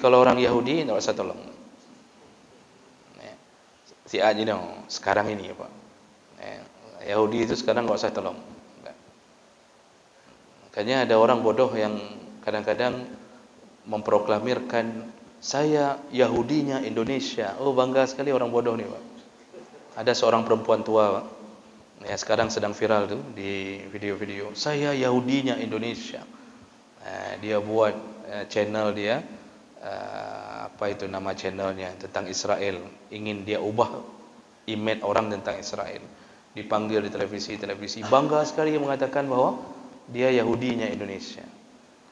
kalau orang Yahudi tak usah tolong. Si A ni dong, sekarang ini Pak. Yahudi itu sekarang tak usah tolong. Makanya ada orang bodoh yang kadang-kadang memproklamirkan saya Yahudinya Indonesia. Oh, bangga sekali orang bodoh ni Pak. Ada seorang perempuan tua Pak, ya sekarang sedang viral tu di video-video. Saya Yahudinya Indonesia. Dia buat channel dia, apa itu nama channelnya, tentang Israel. Ingin dia ubah image orang tentang Israel. Dipanggil di televisi, bangga sekali mengatakan bahwa dia Yahudinya Indonesia.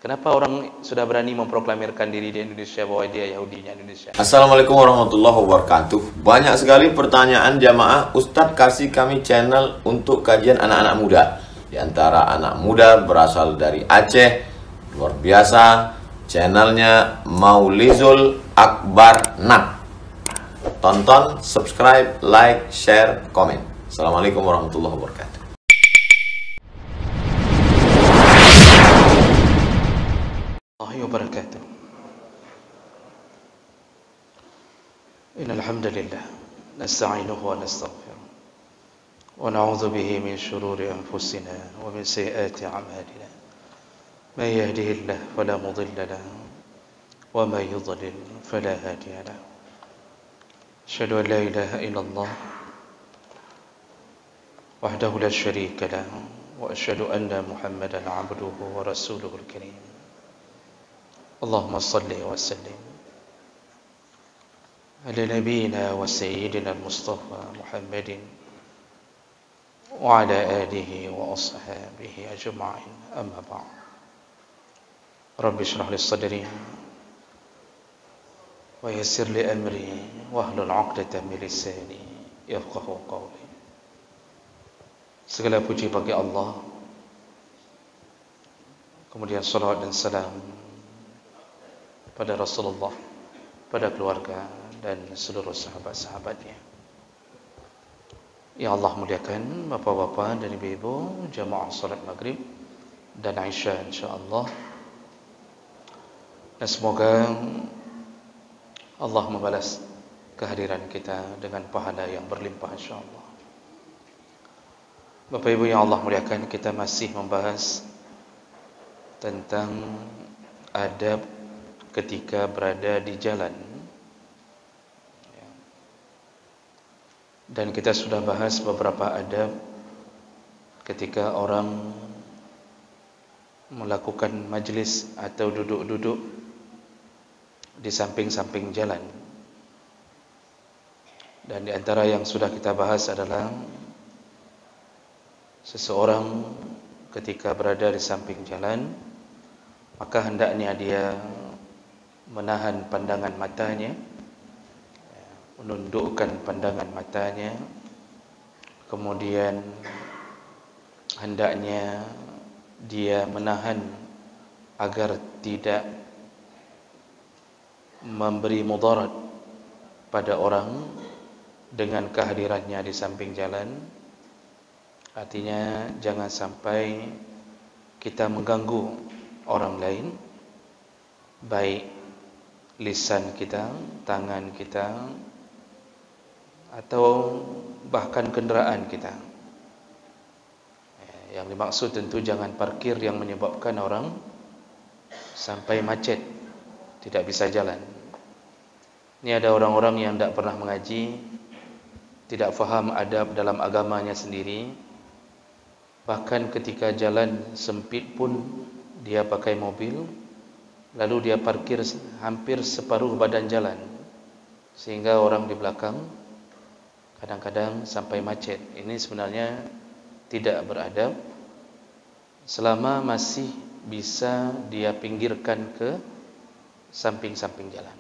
Kenapa orang sudah berani memproklamirkan diri di Indonesia bahwa dia Yahudinya Indonesia? Assalamualaikum warahmatullahi wabarakatuh. Banyak sekali pertanyaan jamaah. Ustadz kasih kami channel untuk kajian anak-anak muda. Di antara anak muda berasal dari Aceh. Luar biasa. Channelnya Maulizul Akbar Nat. Tonton, subscribe, like, share, komen. Assalamualaikum warahmatullahi wabarakatuh. وبركاته. إن الحمد لله نستعينه ونستغفره ونعوذ به من شرور أنفسنا ومن سيئات أعمالنا من يهده الله فلا مضل له ومن يضلل فلا هادي له أشهد أن لا إله إلا الله وحده لا شريك له وأشهد أن محمدا عبده ورسوله الكريم اللهم صل وسلم على نبينا وسيدنا المصطفى محمد وعلى آله وأصحابه أجمعين أما بعد رب اشرح لي صدري ويسر لي أمري واحلل عقدة من لساني يفقهوا قولي. Segala puji bagi Allah, kemudian salawat dan salam pada Rasulullah, pada keluarga dan seluruh sahabat-sahabatnya. Ya Allah muliakan bapak-bapak dan ibu-ibu jamaah salat maghrib dan Isya insyaAllah. Dan semoga Allah membalas kehadiran kita dengan pahala yang berlimpah insyaAllah. Bapak ibu yang Allah muliakan, kita masih membahas tentang adab ketika berada di jalan, dan kita sudah bahas beberapa adab ketika orang melakukan majlis atau duduk-duduk di samping-samping jalan. Dan di antara yang sudah kita bahas adalah seseorang ketika berada di samping jalan, maka hendaknya dia menahan pandangan matanya, menundukkan pandangan matanya, kemudian hendaknya dia menahan agar tidak memberi mudarat pada orang dengan kehadirannya di samping jalan. Artinya jangan sampai kita mengganggu orang lain, baik lisan kita, tangan kita, atau bahkan kenderaan kita. Yang dimaksud tentu jangan parkir yang menyebabkan orang sampai macet, tidak bisa jalan. Ini ada orang-orang yang tidak pernah mengaji, tidak faham adab dalam agamanya sendiri. Bahkan ketika jalan sempit pun dia pakai mobil, lalu dia parkir hampir separuh badan jalan, sehingga orang di belakang kadang-kadang sampai macet. Ini sebenarnya tidak beradab selama masih bisa dia pinggirkan ke samping-samping jalan.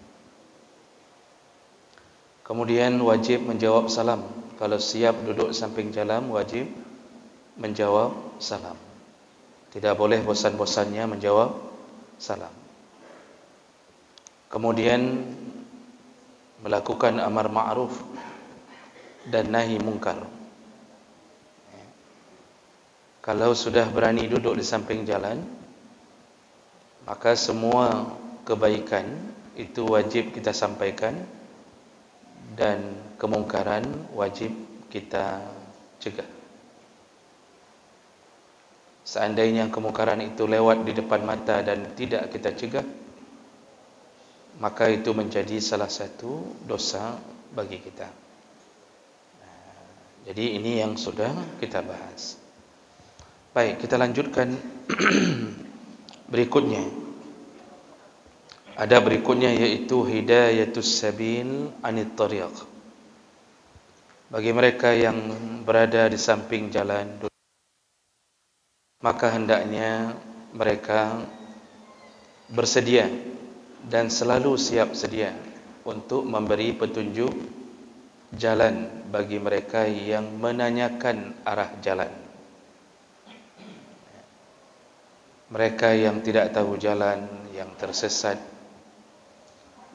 Kemudian wajib menjawab salam. Kalau siap duduk samping jalan, wajib menjawab salam. Tidak boleh bosan-bosannya menjawab salam. Kemudian melakukan amar ma'ruf dan nahi mungkar. Kalau sudah berani duduk di samping jalan, maka semua kebaikan itu wajib kita sampaikan, dan kemungkaran wajib kita cegah. Seandainya kemungkaran itu lewat di depan mata dan tidak kita cegah, maka itu menjadi salah satu dosa bagi kita. Jadi ini yang sudah kita bahas. Baik, kita lanjutkan berikutnya. Ada berikutnya yaitu hidayatus sabil anit tariq. Bagi mereka yang berada di samping jalan, maka hendaknya mereka bersedia dan selalu siap sedia untuk memberi petunjuk jalan bagi mereka yang menanyakan arah jalan. Mereka yang tidak tahu jalan, yang tersesat,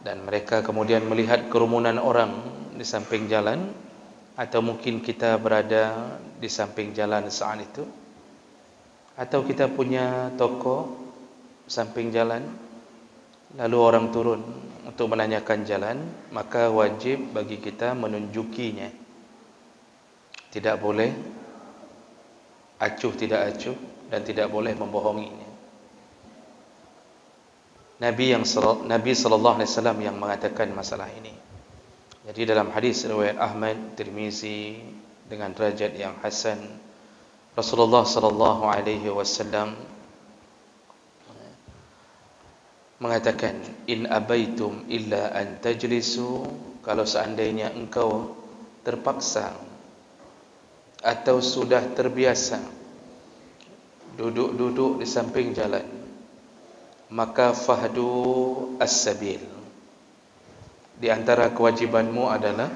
dan mereka kemudian melihat kerumunan orang di samping jalan, atau mungkin kita berada di samping jalan saat itu, atau kita punya toko samping jalan, lalu orang turun untuk menanyakan jalan, maka wajib bagi kita menunjukinya. Tidak boleh acuh tidak acuh dan tidak boleh membohonginya. Nabi sallallahu alaihi wasallam yang mengatakan masalah ini. Jadi dalam hadis riwayat Ahmad, Tirmizi dengan derajat yang hasan, Rasulullah sallallahu alaihi wasallam mengatakan, in abaitum illa an tajlisu, kalau seandainya engkau terpaksa atau sudah terbiasa duduk-duduk di samping jalan, maka fahdu as-sabil. Di antara kewajibanmu adalah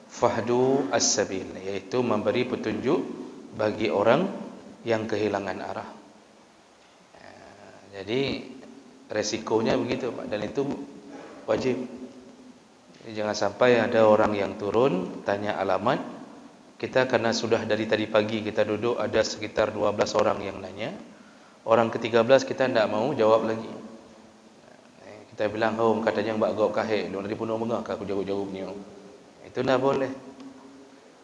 fahdu as-sabil, yaitu memberi petunjuk bagi orang yang kehilangan arah. Jadi resikonya begitu, Pak, dan itu wajib. Jadi, jangan sampai ada orang yang turun tanya alamat kita, karena sudah dari tadi pagi kita duduk, ada sekitar 12 orang yang nanya. Orang ke-13 kita tidak mau jawab lagi. Kita bilang, oh katanya mbak gau kahek, dari pulau mengah aku jawab-jawabnya. Itu tidak boleh.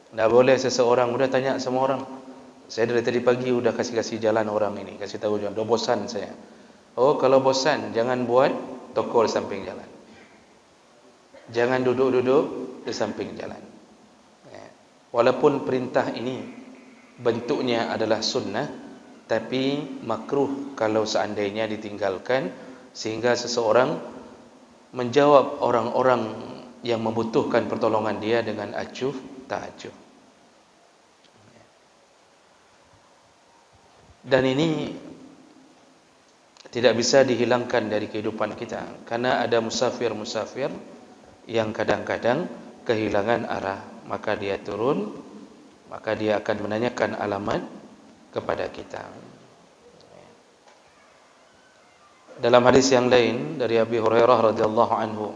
Tidak boleh seseorang sudah tanya sama orang. Saya dari tadi pagi sudah kasih jalan orang ini, kasih tahu jalan. Dah bosan saya. Oh, kalau bosan jangan buat toko di samping jalan. Jangan duduk-duduk di samping jalan. Walaupun perintah ini bentuknya adalah sunnah, tapi makruh kalau seandainya ditinggalkan, sehingga seseorang menjawab orang-orang yang membutuhkan pertolongan dia dengan acuh tak acuh. Dan ini tidak bisa dihilangkan dari kehidupan kita, karena ada musafir-musafir yang kadang-kadang kehilangan arah, maka dia turun, maka dia akan menanyakan alamat kepada kita. Dalam hadis yang lain dari Abi Hurairah radhiyallahu anhu,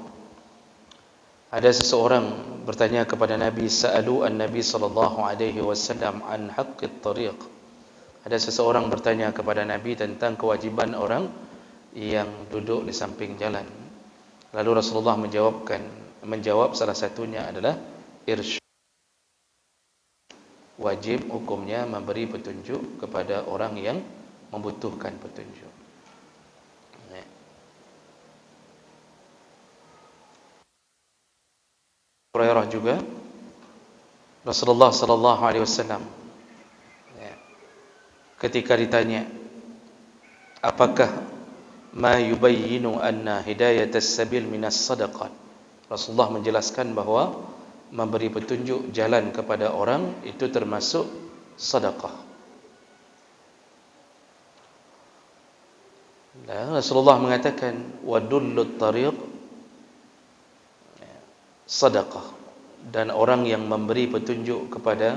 ada seseorang bertanya kepada Nabi, sa'alu an-Nabi sallallahu alaihi wasallam an haqqit tariq. Ada seseorang bertanya kepada Nabi tentang kewajiban orang yang duduk di samping jalan. Lalu Rasulullah menjawab salah satunya adalah irsyad. Wajib hukumnya memberi petunjuk kepada orang yang membutuhkan petunjuk. Hurairah juga, Rasulullah sallallahu alaihi wasallam ketika ditanya, apakah ma yubayyinu anna hidayatas sabil minas sadaqah, Rasulullah menjelaskan bahawa memberi petunjuk jalan kepada orang itu termasuk sedekah. Dan Rasulullah mengatakan wadullut tariq sedekah, dan orang yang memberi petunjuk kepada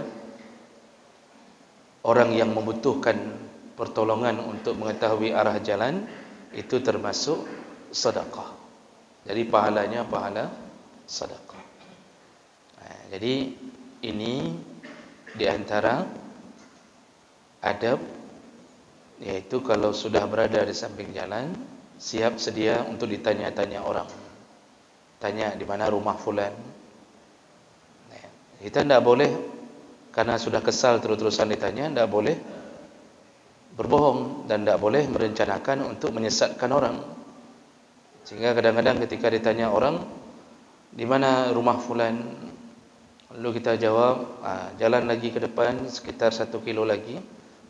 orang yang membutuhkan pertolongan untuk mengetahui arah jalan itu termasuk sedekah. Jadi pahalanya pahala sedekah. Jadi ini di antara adab, yaitu kalau sudah berada di samping jalan, siap sedia untuk ditanya-tanya orang. tanya di mana rumah fulan. Kita tidak boleh, karena sudah kesal terus-terusan ditanya, tidak boleh berbohong dan tidak boleh merencanakan untuk menyesatkan orang. Sehingga kadang-kadang ketika ditanya orang, di mana rumah fulan, lalu kita jawab, jalan lagi ke depan sekitar 1 kilo lagi,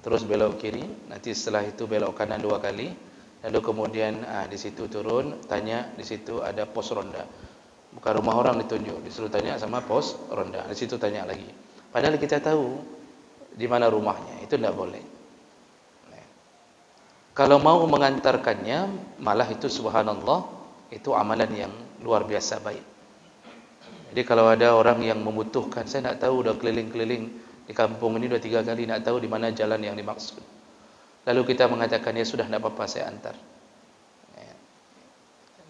terus belok kiri, nanti setelah itu belok kanan 2 kali, lalu kemudian di situ turun, tanya, di situ ada pos ronda. Bukan rumah orang ditunjuk, disuruh tanya sama pos ronda, di situ tanya lagi. Padahal kita tahu di mana rumahnya, itu tidak boleh. Kalau mau mengantarkannya, malah itu subhanallah, itu amalan yang luar biasa baik. Jadi kalau ada orang yang membutuhkan, saya nak tahu, dah keliling-keliling di kampung ini 2-3 kali, nak tahu di mana jalan yang dimaksud. Lalu kita mengatakan, ya sudah, tidak apa-apa, saya antar.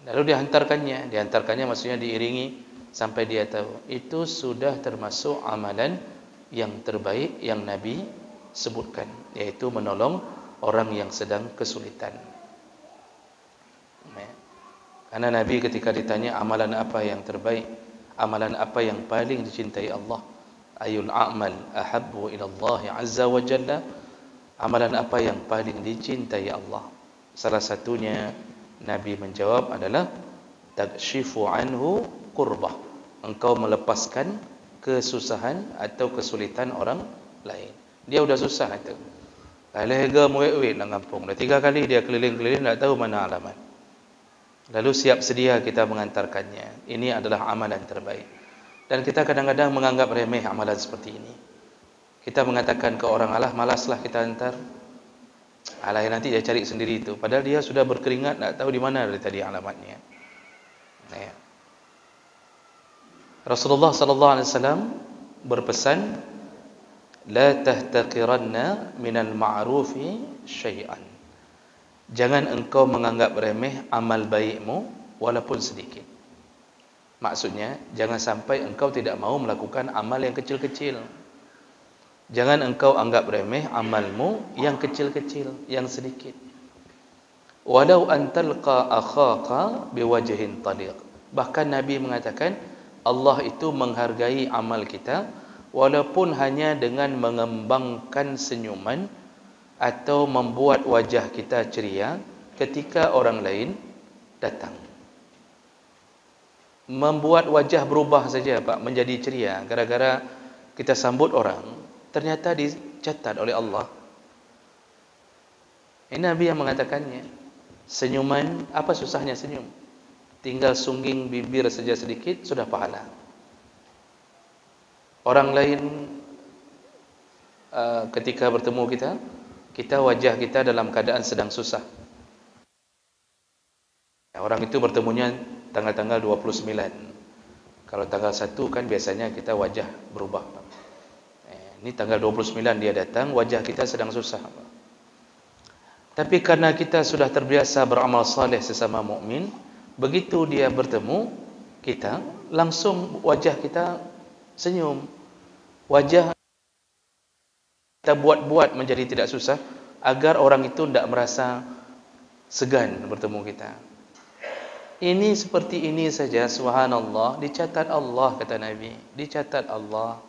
Lalu diantarkannya maksudnya diiringi sampai dia tahu. Itu sudah termasuk amalan yang terbaik yang Nabi sebutkan, yaitu menolong orang yang sedang kesulitan. Karena Nabi ketika ditanya amalan apa yang terbaik, amalan apa yang paling dicintai Allah, ayul a'mal ahabbu ila Allah azza wa jalla, amalan apa yang paling dicintai Allah, salah satunya Nabi menjawab adalah takshifu anhu kurbah, engkau melepaskan kesusahan atau kesulitan orang lain. Dia sudah susah itu, leher muwek-wek dalam kampung, dah 3 kali dia keliling-keliling, tak tahu mana alamat. Lalu siap sedia kita mengantarkannya. Ini adalah amalan terbaik. Dan kita kadang-kadang menganggap remeh amalan seperti ini. Kita mengatakan ke orang, alah malaslah kita hantar, alah nanti dia cari sendiri itu. Padahal dia sudah berkeringat, tak tahu di mana dari tadi alamatnya. Rasulullah sallallahu alaihi wasallam berpesan, la tahtaqiranna minal ma'rufi syai'an. Jangan engkau menganggap remeh amal baikmu walaupun sedikit. Maksudnya, jangan sampai engkau tidak mau melakukan amal yang kecil-kecil. Jangan engkau anggap remeh amalmu yang kecil-kecil, yang sedikit. Walau an talqa akhaka biwajhin taliq. Bahkan Nabi mengatakan, Allah itu menghargai amal kita walaupun hanya dengan mengembangkan senyuman atau membuat wajah kita ceria ketika orang lain datang. Membuat wajah berubah saja, Pak, menjadi ceria gara-gara kita sambut orang, ternyata dicatat oleh Allah. Ini Nabi yang mengatakannya. Senyuman, apa susahnya senyum? Tinggal sungging bibir saja sedikit, sudah pahala. Orang lain ketika bertemu kita wajah kita dalam keadaan sedang susah. Orang itu bertemunya tanggal-tanggal 29. Kalau tanggal 1 kan biasanya kita wajah berubah. Ini tanggal 29 dia datang, wajah kita sedang susah. Tapi karena kita sudah terbiasa beramal saleh sesama mukmin, begitu dia bertemu kita, langsung wajah kita senyum. Wajah kita buat-buat menjadi tidak susah agar orang itu tidak merasa segan bertemu kita. Ini seperti ini saja, subhanallah, dicatat Allah, kata Nabi, dicatat Allah.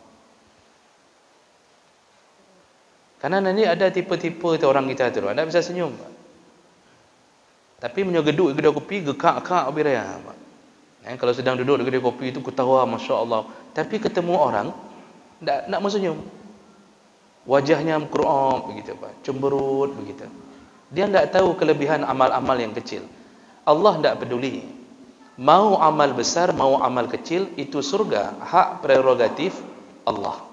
Karena nanti ada tipe-tipe orang kita tu, anda bisa senyum, tapi menyogeduk kedai kopi, gekak-kak biraya. Kalau sedang duduk di kedai kopi itu ketawa, masya Allah. Tapi ketemu orang, nak mensenyum, wajahnya mengkerop begitu, Pak, cemberut begitu. Dia tidak tahu kelebihan amal-amal yang kecil. Allah tidak peduli. Mau amal besar, mau amal kecil, itu surga, hak prerogatif Allah.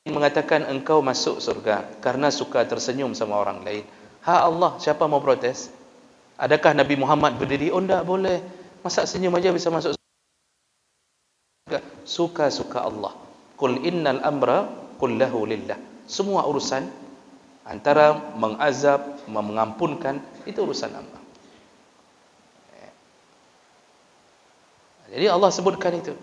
Mengatakan engkau masuk surga karena suka tersenyum sama orang lain. Hak Allah, siapa mau protes? Adakah Nabi Muhammad berdiri, oh tidak boleh, masa senyum aja bisa masuk surga? Suka-suka Allah. Qul innal amra kullahu lillah. Semua urusan antara mengazab, mengampunkan, itu urusan Allah. Jadi Allah sebutkan itu.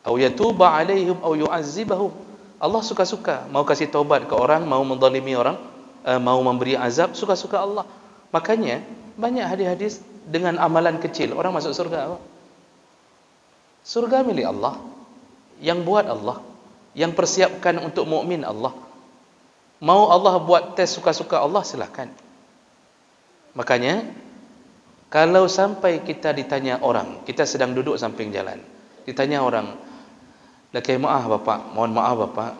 Au yatuba alaihim au yu'azzibahum. Allah suka-suka, mau kasih taubat ke orang, mau menzalimi orang, mau memberi azab, suka-suka Allah. Makanya banyak hadis-hadis dengan amalan kecil orang masuk surga. Surga milik Allah, yang buat Allah, yang persiapkan untuk mukmin Allah. Mau Allah buat tes suka-suka Allah, silakan. Makanya kalau sampai kita ditanya orang, kita sedang duduk samping jalan, ditanya orang, "Lakai maaf bapak, mohon maaf bapak,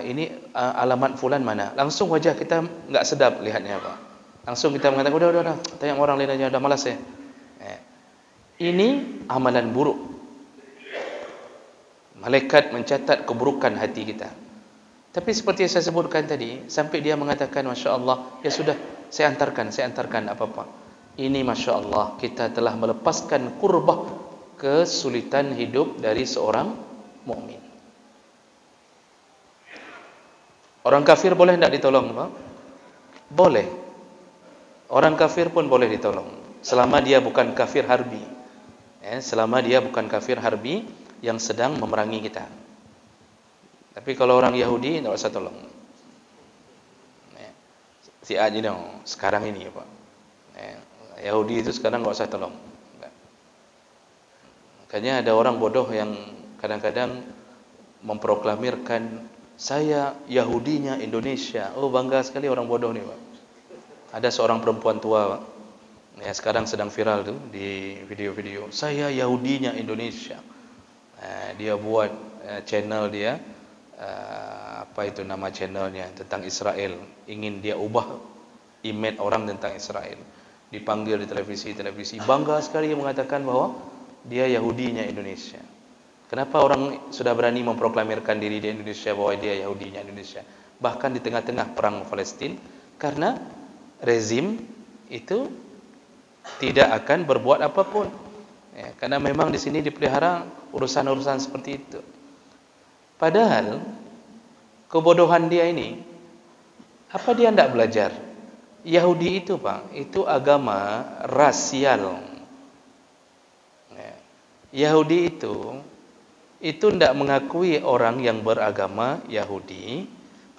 ini alamat fulan mana?" Langsung wajah kita enggak sedap lihatnya, Pak. Langsung kita mengatakan, udah, tanya orang lain aja, udah malas ya. Ini amalan buruk. Malaikat mencatat keburukan hati kita. Tapi seperti yang saya sebutkan tadi, sampai dia mengatakan, Masya Allah, ya sudah, saya antarkan apa-apa. Ini Masya Allah, kita telah melepaskan kurbah kesulitan hidup dari seorang mukmin. Orang kafir boleh tidak ditolong, Pak? Boleh. Orang kafir pun boleh ditolong, selama dia bukan kafir harbi. Selama dia bukan kafir harbi yang sedang memerangi kita. Tapi kalau orang Yahudi, tidak usah tolong. Si Haji dong, sekarang ini, Pak. Yahudi itu sekarang tidak usah tolong. Makanya ada orang bodoh yang kadang-kadang memproklamirkan, saya Yahudinya Indonesia. Oh, bangga sekali orang bodoh ni, Pak. Ada seorang perempuan tua, Pak, ya, sekarang sedang viral tuh di video-video. Saya Yahudinya Indonesia. Dia buat channel dia, apa itu nama channelnya, tentang Israel. Ingin dia ubah image orang tentang Israel. Dipanggil di televisi, bangga sekali mengatakan bahwa dia Yahudinya Indonesia. Kenapa orang sudah berani memproklamirkan diri di Indonesia bahwa dia Yahudinya Indonesia? Bahkan di tengah-tengah perang Palestin, karena rezim itu tidak akan berbuat apapun. Karena memang di sini dipelihara urusan-urusan seperti itu. Padahal kebodohan dia ini, apa dia tidak belajar? Yahudi itu, Pak, itu agama rasial. Yahudi itu tidak mengakui orang yang beragama Yahudi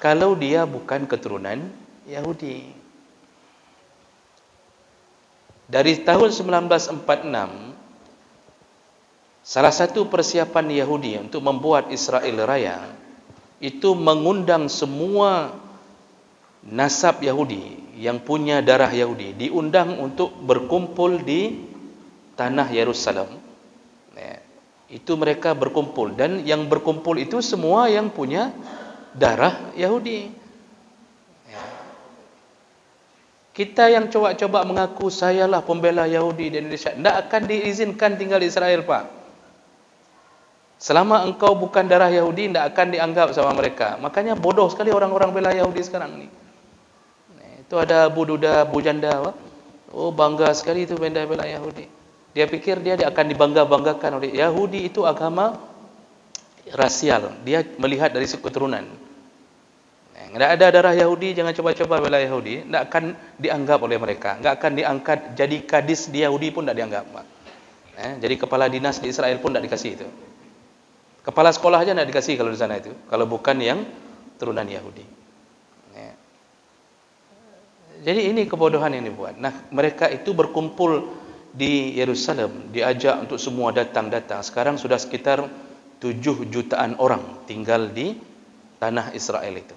kalau dia bukan keturunan Yahudi. Dari tahun 1946, salah satu persiapan Yahudi untuk membuat Israel Raya itu mengundang semua nasab Yahudi yang punya darah Yahudi, diundang untuk berkumpul di tanah Yerusalem. Itu mereka berkumpul, dan yang berkumpul itu semua yang punya darah Yahudi. Kita yang coba-coba mengaku sayalah pembela Yahudi di Indonesia, tidak akan diizinkan tinggal di Israel, Pak. Selama engkau bukan darah Yahudi, tidak akan dianggap sama mereka. Makanya bodoh sekali orang-orang bela Yahudi sekarang ni. Itu ada Abu Duda, Abu Janda, Pak. Oh, bangga sekali itu bela Yahudi. Dia pikir dia akan dibangga-banggakan oleh Yahudi. Itu agama rasial. Dia melihat dari keturunan. Tidak ada darah Yahudi, jangan coba-coba bela Yahudi. Tidak akan dianggap oleh mereka. Tidak akan diangkat jadi kadis di Yahudi pun tidak dianggap, Pak. Jadi kepala dinas di Israel pun tidak dikasih itu. Kepala sekolah aja tidak dikasih kalau di sana itu, kalau bukan yang turunan Yahudi. Jadi ini kebodohan yang dibuat. Nah, mereka itu berkumpul di Yerusalem, diajak untuk semua datang. Sekarang sudah sekitar 7 jutaan orang tinggal di tanah Israel itu.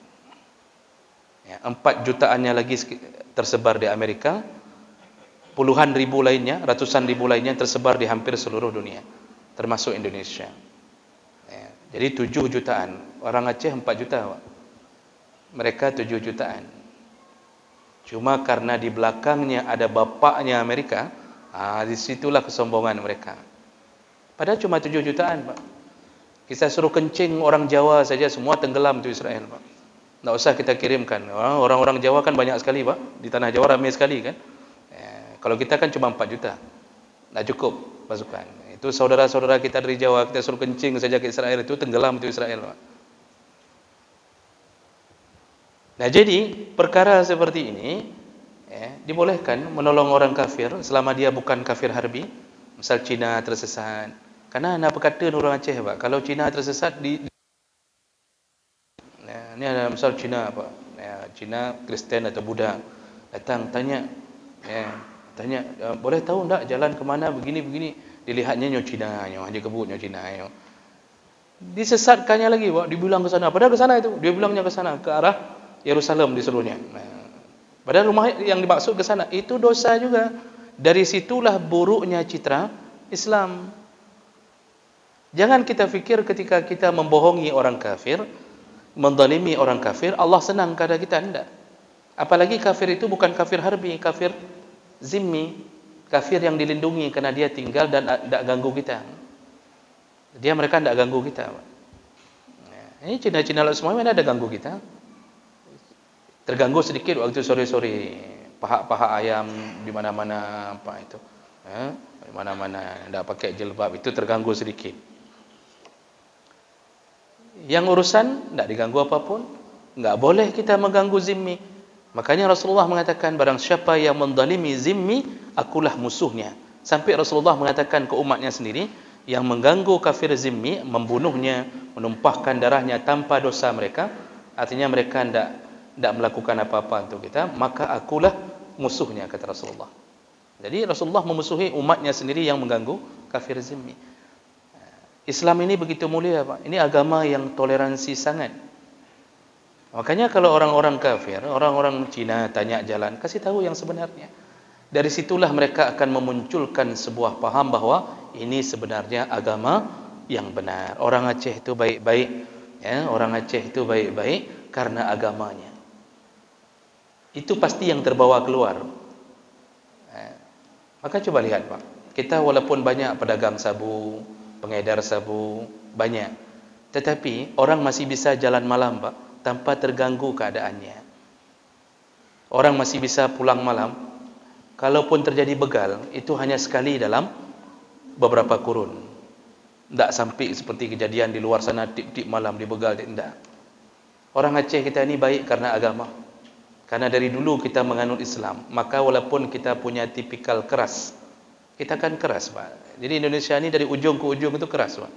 4 jutaannya lagi tersebar di Amerika, puluhan ribu lainnya, ratusan ribu lainnya tersebar di hampir seluruh dunia, termasuk Indonesia. Jadi 7 jutaan. Orang Aceh 4 juta, Pak. Mereka 7 jutaan. Cuma karena di belakangnya ada bapaknya Amerika, disitulah kesombongan mereka. Padahal cuma 7 jutaan, Pak. Kita suruh kencing orang Jawa saja semua tenggelam tu Israel, Pak. Tak usah kita kirimkan. Orang-orang Jawa kan banyak sekali, Pak. Di tanah Jawa ramai sekali kan. Kalau kita kan cuma 4 juta. Tak cukup pasukan. Itu saudara-saudara kita dari Jawa, kita suruh kencing saja ke Israel, itu tenggelam itu Israel, Pak. Nah, jadi perkara seperti ini dibolehkan menolong orang kafir selama dia bukan kafir harbi. Misal Cina tersesat. Karena nak berkata orang Aceh, Pak, kalau Cina tersesat ini ada misal Cina, Pak. Cina Kristen atau Buddha datang tanya, Tanya, boleh tahu enggak jalan kemana begini-begini? Dilihatnya Nyo Cina, Nyo aja kebut Nyo Cina, Nyo. Disesatkannya lagi, Pak, dibilang ke sana. Padahal ke sana itu, dia bilangnya ke sana, ke arah Yerusalem disuruhnya. Nah, padahal rumah yang dimaksud ke sana, itu dosa juga. Dari situlah buruknya citra Islam. Jangan kita fikir ketika kita membohongi orang kafir, menzalimi orang kafir, Allah senang kepada kita, enggak. Apalagi kafir itu bukan kafir harbi, kafir zimmi, kafir yang dilindungi karena dia tinggal dan tidak ganggu kita. Mereka tidak ganggu kita. Ini Cina-Cina semua mana ada ganggu kita. Terganggu sedikit waktu sore-sore, paha-paha ayam di mana-mana apa itu, di mana-mana tidak pakai jilbab itu terganggu sedikit. Yang urusan tidak diganggu apapun, nggak boleh kita mengganggu zimmi. Makanya Rasulullah mengatakan, barang siapa yang menzalimi zimmi, akulah musuhnya. Sampai Rasulullah mengatakan ke umatnya sendiri, yang mengganggu kafir zimmi, membunuhnya, menumpahkan darahnya tanpa dosa mereka, artinya mereka tidak melakukan apa-apa untuk kita, maka akulah musuhnya, kata Rasulullah. Jadi Rasulullah memusuhi umatnya sendiri yang mengganggu kafir zimmi. Islam ini begitu mulia, Pak. Ini agama yang toleransi sangat. Makanya kalau orang-orang kafir, orang-orang Cina tanya jalan, kasih tahu yang sebenarnya. Dari situlah mereka akan memunculkan sebuah paham bahwa ini sebenarnya agama yang benar. Orang Aceh itu baik-baik, ya, orang Aceh itu baik-baik karena agamanya. Itu pasti yang terbawa keluar. Maka coba lihat, Pak. Kita walaupun banyak pedagang sabu, pengedar sabu, banyak. Tetapi orang masih bisa jalan malam, Pak, tanpa terganggu keadaannya. Orang masih bisa pulang malam. Kalaupun terjadi begal, itu hanya sekali dalam beberapa kurun. Tidak sampai seperti kejadian di luar sana, tip-tip malam dibegal, tidak. Orang Aceh kita ini baik karena agama. Karena dari dulu kita menganut Islam. Maka walaupun kita punya tipikal keras, kita kan keras, Pak. Jadi Indonesia ini dari ujung ke ujung itu keras, Pak.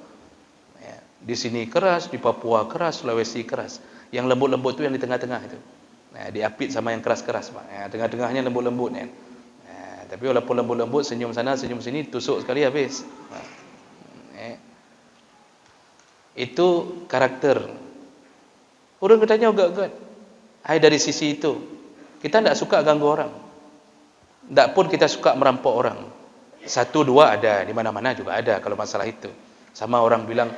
Ya, di sini keras, di Papua keras, Sulawesi keras. Yang lembut-lembut itu yang di tengah-tengah itu. Nah, diapit sama yang keras-keras, Pak. Ya, tengah-tengahnya lembut-lembut, ya. Tapi walaupun lembut-lembut, senyum sana, senyum sini, tusuk sekali habis. Itu karakter. Orang katanya agak-agak. Dari sisi itu, kita tidak suka ganggu orang. Tidak pun kita suka merampok orang. Satu dua ada, di mana-mana juga ada kalau masalah itu. Sama orang bilang,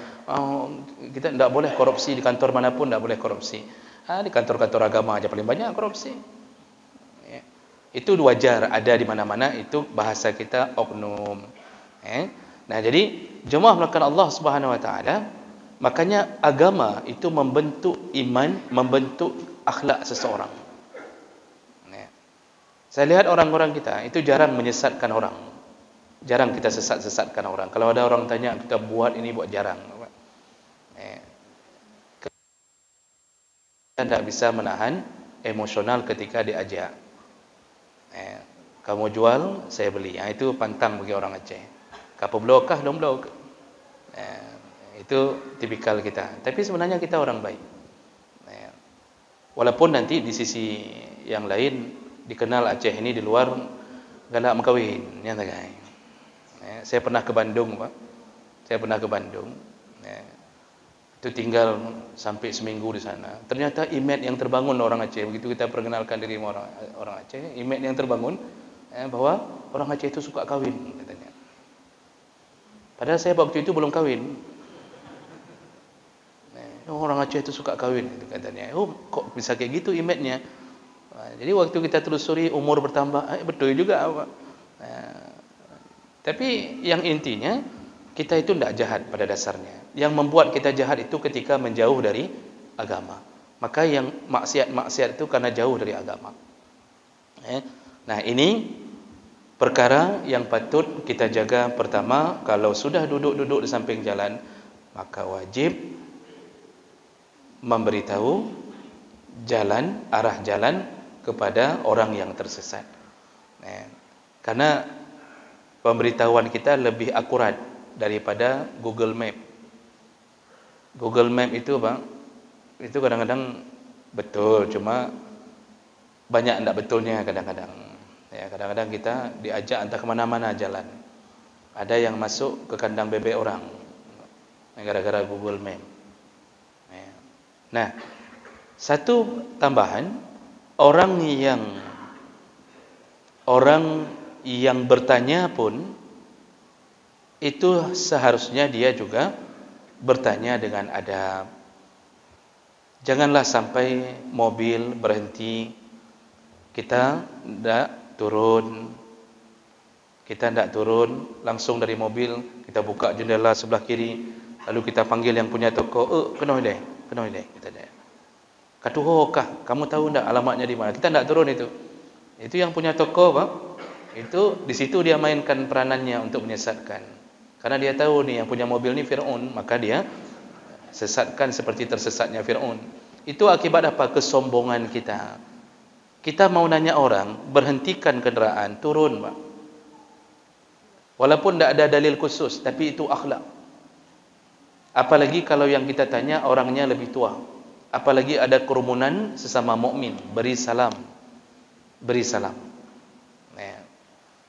kita tidak boleh korupsi di kantor manapun, tidak boleh korupsi. Di kantor-kantor agama aja paling banyak korupsi. Ya. Itu wajar, ada di mana-mana, itu bahasa kita oknum. Nah, jadi jemaah melakukan Allah Subhanahu Wa Taala, makanya agama itu membentuk iman, membentuk akhlak seseorang. Ya. Saya lihat orang-orang kita itu jarang menyesatkan orang. Jarang kita sesat-sesatkan orang. Kalau ada orang tanya, kita buat ini, buat jarang. Kita tidak bisa menahan emosional ketika diajak. Kamu jual, saya beli. Itu pantang bagi orang Aceh. Kamu blokah, dong blok. Itu tipikal kita. Tapi sebenarnya kita orang baik. Walaupun nanti di sisi yang lain dikenal Aceh ini di luar galak mengkawin, ya tak guys. Saya pernah ke Bandung, Pak. Saya pernah ke Bandung. Itu tinggal sampai seminggu di sana. Ternyata image yang terbangun orang Aceh, begitu kita perkenalkan diri orang Aceh, image yang terbangun bahwa orang Aceh itu suka kawin, katanya. Padahal saya waktu itu belum kawin. Orang Aceh itu suka kawin, katanya. Kok bisa kayak gitu image-nya? Jadi waktu kita telusuri, umur bertambah, betul juga, Pak. Tapi yang intinya, kita itu tidak jahat pada dasarnya. Yang membuat kita jahat itu ketika menjauh dari agama. Maka yang maksiat-maksiat itu karena jauh dari agama. Nah, ini perkara yang patut kita jaga. Pertama, kalau sudah duduk-duduk di samping jalan, maka wajib memberitahu jalan, arah jalan kepada orang yang tersesat. Karena pemberitahuan kita lebih akurat daripada Google Map. Google Map itu, Bang, itu kadang-kadang betul, cuma banyak tidak betulnya kadang-kadang. Ya, kadang-kadang kita diajak entah kemana-mana jalan. Ada yang masuk ke kandang bebek orang gara-gara Google Map. Ya. Nah, satu tambahan, orang yang bertanya pun itu seharusnya dia juga bertanya dengan adab. Janganlah sampai mobil berhenti, kita tidak turun, langsung dari mobil kita buka jendela sebelah kiri, lalu kita panggil yang punya toko, kenoi deh, kita dah. Katuho kah, kamu tahu tidak alamatnya di mana? Kita tidak turun itu. Itu yang punya toko, Pak. Itu di situ dia mainkan peranannya untuk menyesatkan. Karena dia tahu nih yang punya mobil ni Firaun, maka dia sesatkan seperti tersesatnya Firaun. Itu akibat apa? Kesombongan kita. Kita mau nanya orang, berhentikan kenderaan, turun, Pak. Walaupun tidak ada dalil khusus, tapi itu akhlak. Apalagi kalau yang kita tanya orangnya lebih tua. Apalagi ada kerumunan sesama mukmin, beri salam. Ya.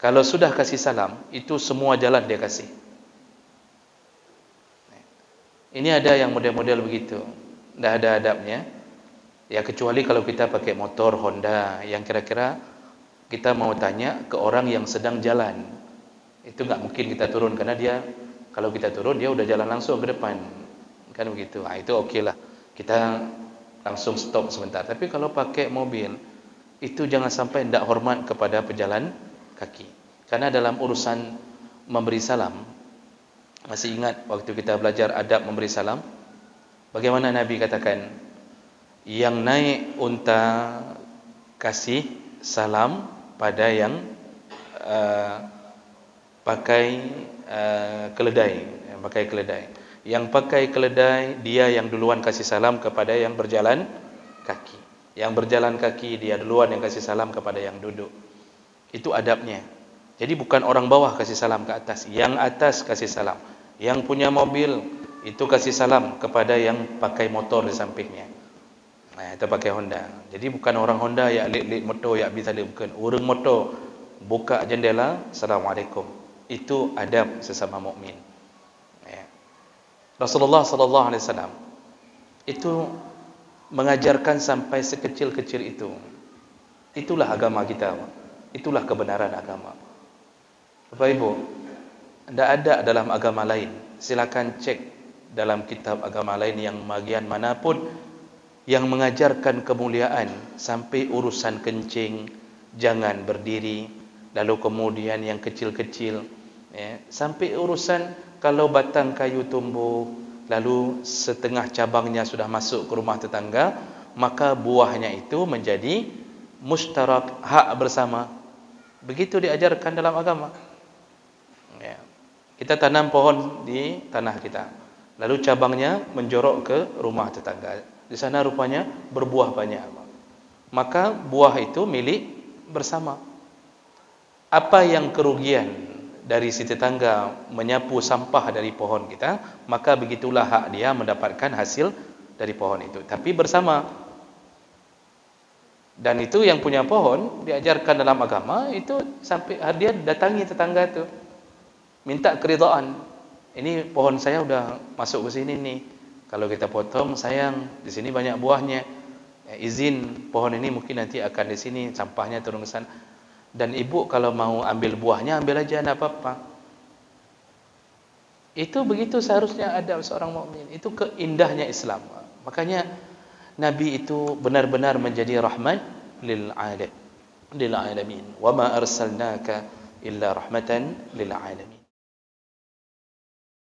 Kalau sudah kasih salam, itu semua jalan dia kasih. Ini ada yang model-model begitu, tidak ada adabnya. Ya, kecuali kalau kita pakai motor Honda yang kira-kira kita mau tanya ke orang yang sedang jalan, itu nggak mungkin kita turun, karena dia, kalau kita turun dia udah jalan langsung ke depan, kan begitu. Itu oke lah, kita langsung stop sebentar. Tapi kalau pakai mobil, itu jangan sampai tidak hormat kepada pejalan kaki. Karena dalam urusan memberi salam, masih ingat waktu kita belajar adab memberi salam, bagaimana Nabi katakan, yang naik unta kasih salam pada yang pakai keledai, yang pakai keledai dia yang duluan kasih salam kepada yang berjalan kaki, yang berjalan kaki dia duluan yang kasih salam kepada yang duduk. Itu adabnya. Jadi bukan orang bawah kasih salam ke atas, yang atas kasih salam, yang punya mobil itu kasih salam kepada yang pakai motor di sampingnya. Nah, itu pakai Honda. Jadi bukan orang Honda yang lit motor yang bisa bukan. Orang motor buka jendela, Assalamualaikum. Itu adab sesama mukmin. Ya. Rasulullah sallallahu alaihi wasallam itu mengajarkan sampai sekecil-kecil itu. Itulah agama kita. Itulah kebenaran agama. Bapak Ibu, tidak ada dalam agama lain. Silakan cek dalam kitab agama lain yang bagian manapun yang mengajarkan kemuliaan sampai urusan kencing jangan berdiri, lalu kemudian yang kecil-kecil, ya, sampai urusan kalau batang kayu tumbuh lalu setengah cabangnya sudah masuk ke rumah tetangga, maka buahnya itu menjadi mustarak, hak bersama. Begitu diajarkan dalam agama. Ya. Kita tanam pohon di tanah kita, lalu cabangnya menjorok ke rumah tetangga. Di sana rupanya berbuah banyak, maka buah itu milik bersama. Apa yang kerugian dari si tetangga menyapu sampah dari pohon kita, maka begitulah hak dia mendapatkan hasil dari pohon itu, tapi bersama. Dan itu yang punya pohon diajarkan dalam agama itu sampai dia datangi tetangga itu, minta keridhaan. Ini pohon saya udah masuk ke sini nih, kalau kita potong sayang, di sini banyak buahnya, ya, izin pohon ini mungkin nanti akan di sini, sampahnya turun ke sana. Dan ibu kalau mau ambil buahnya, ambil aja, tidak apa-apa. Itu begitu seharusnya ada seorang mukmin. Itu keindahnya Islam. Makanya Nabi itu benar-benar menjadi rahmat lil alamin. Wa ma arsalnaka illa rahmatan lil alamin.